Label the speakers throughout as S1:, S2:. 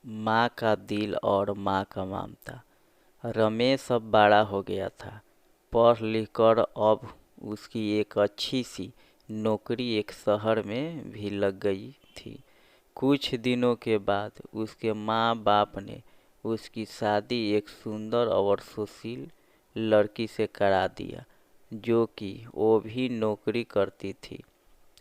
S1: माँ का दिल और माँ का ममता। रमेश अब बड़ा हो गया था। पढ़ लिख कर अब उसकी एक अच्छी सी नौकरी एक शहर में भी लग गई थी। कुछ दिनों के बाद उसके माँ बाप ने उसकी शादी एक सुंदर और सुशील लड़की से करा दिया, जो कि वो भी नौकरी करती थी।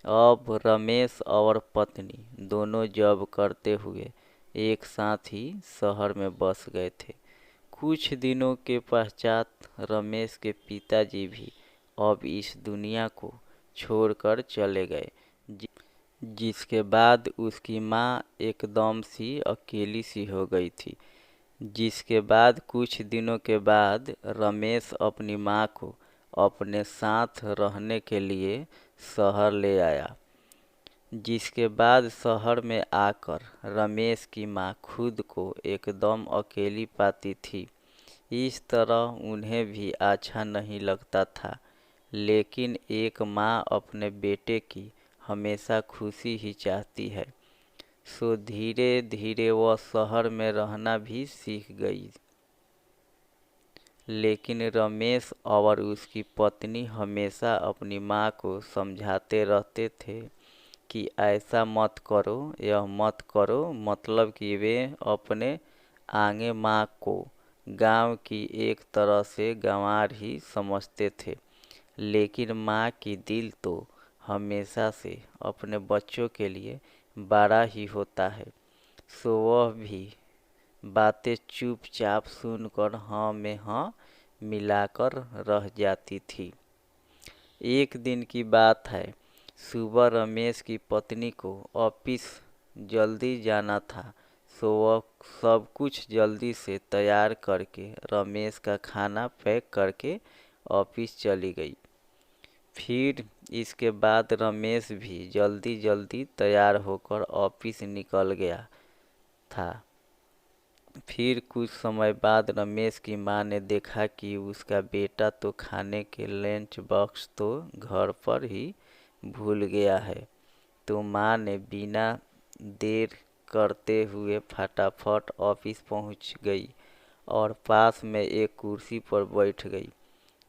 S1: अब रमेश और पत्नी दोनों जॉब करते हुए एक साथ ही शहर में बस गए थे। कुछ दिनों के पश्चात रमेश के पिताजी भी अब इस दुनिया को छोड़कर चले गए, जिसके बाद उसकी माँ एकदम सी अकेली सी हो गई थी। जिसके बाद कुछ दिनों के बाद रमेश अपनी माँ को अपने साथ रहने के लिए शहर ले आया। जिसके बाद शहर में आकर रमेश की माँ खुद को एकदम अकेली पाती थी। इस तरह उन्हें भी अच्छा नहीं लगता था, लेकिन एक माँ अपने बेटे की हमेशा खुशी ही चाहती है। सो धीरे धीरे वह शहर में रहना भी सीख गई। लेकिन रमेश और उसकी पत्नी हमेशा अपनी माँ को समझाते रहते थे कि ऐसा मत करो, यह मत करो, मतलब कि वे अपने आगे माँ को गांव की एक तरह से गंवार ही समझते थे। लेकिन माँ की दिल तो हमेशा से अपने बच्चों के लिए बड़ा ही होता है। सो वह भी बातें चुपचाप सुनकर हाँ में हाँ मिलाकर रह जाती थी। एक दिन की बात है। सुबह रमेश की पत्नी को ऑफिस जल्दी जाना था, सो वह सब कुछ जल्दी से तैयार करके रमेश का खाना पैक करके ऑफिस चली गई। फिर इसके बाद रमेश भी जल्दी जल्दी तैयार होकर ऑफिस निकल गया था। फिर कुछ समय बाद रमेश की माँ ने देखा कि उसका बेटा तो खाने के लंच बॉक्स तो घर पर ही भूल गया है। तो माँ ने बिना देर करते हुए फटाफट ऑफिस पहुंच गई और पास में एक कुर्सी पर बैठ गई,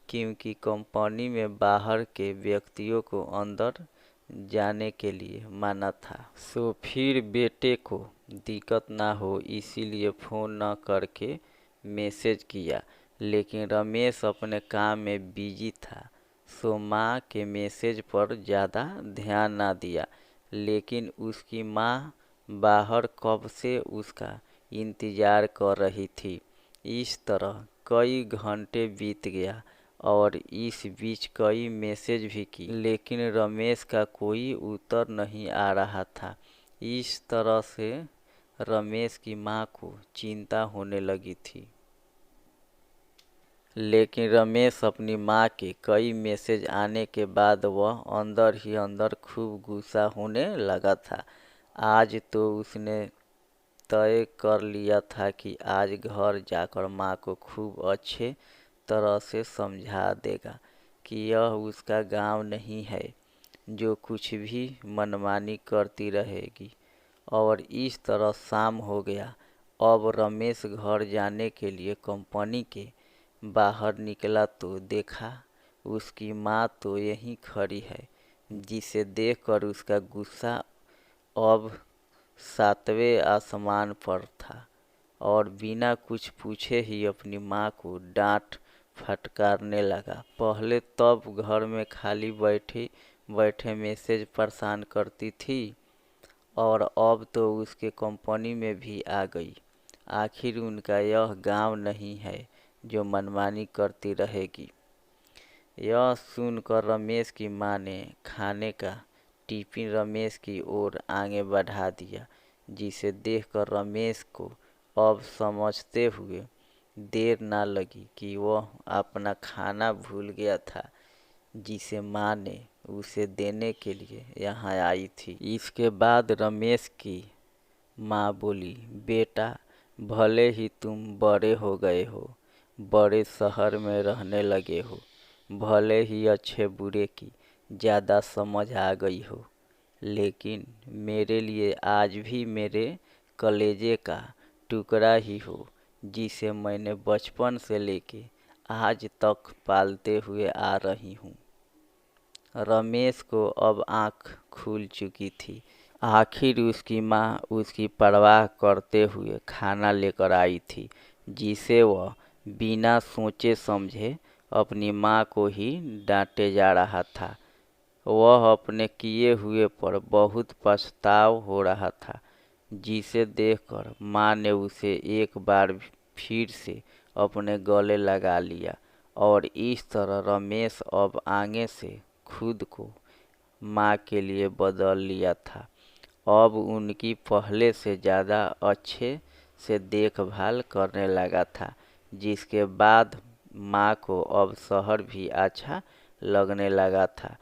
S1: क्योंकि कंपनी में बाहर के व्यक्तियों को अंदर जाने के लिए मना था। सो फिर बेटे को दिक्कत ना हो इसीलिए फ़ोन न करके मैसेज किया। लेकिन रमेश अपने काम में बिजी था, सो माँ के मैसेज पर ज़्यादा ध्यान ना दिया। लेकिन उसकी माँ बाहर कब से उसका इंतज़ार कर रही थी। इस तरह कई घंटे बीत गया और इस बीच कई मैसेज भी की, लेकिन रमेश का कोई उत्तर नहीं आ रहा था। इस तरह से रमेश की माँ को चिंता होने लगी थी। लेकिन रमेश अपनी माँ के कई मैसेज आने के बाद वह अंदर ही अंदर खूब गुस्सा होने लगा था। आज तो उसने तय कर लिया था कि आज घर जाकर माँ को खूब अच्छे तरह से समझा देगा कि यह उसका गांव नहीं है जो कुछ भी मनमानी करती रहेगी। और इस तरह शाम हो गया। अब रमेश घर जाने के लिए कंपनी के बाहर निकला तो देखा उसकी माँ तो यहीं खड़ी है, जिसे देखकर उसका गुस्सा अब सातवें आसमान पर था और बिना कुछ पूछे ही अपनी माँ को डांट फटकारने लगा। पहले तब घर में खाली बैठे बैठे मैसेज परेशान करती थी और अब तो उसके कंपनी में भी आ गई। आखिर उनका यह गांव नहीं है जो मनमानी करती रहेगी। यह सुनकर रमेश की माँ ने खाने का टिफिन रमेश की ओर आगे बढ़ा दिया, जिसे देखकर रमेश को अब समझते हुए देर ना लगी कि वह अपना खाना भूल गया था, जिसे माँ ने उसे देने के लिए यहाँ आई थी। इसके बाद रमेश की माँ बोली, बेटा भले ही तुम बड़े हो गए हो, बड़े शहर में रहने लगे हो, भले ही अच्छे बुरे की ज़्यादा समझ आ गई हो, लेकिन मेरे लिए आज भी मेरे कलेजे का टुकड़ा ही हो, जिसे मैंने बचपन से लेके आज तक पालते हुए आ रही हूँ। रमेश को अब आँख खुल चुकी थी। आखिर उसकी माँ उसकी परवाह करते हुए खाना लेकर आई थी, जिसे वह बिना सोचे समझे अपनी माँ को ही डांटे जा रहा था। वह अपने किए हुए पर बहुत पछताव हो रहा था, जिसे देखकर माँ ने उसे एक बार फिर से अपने गले लगा लिया और इस तरह रमेश अब आगे से खुद को माँ के लिए बदल लिया था। अब उनकी पहले से ज़्यादा अच्छे से देखभाल करने लगा था, जिसके बाद माँ को अब शहर भी अच्छा लगने लगा था।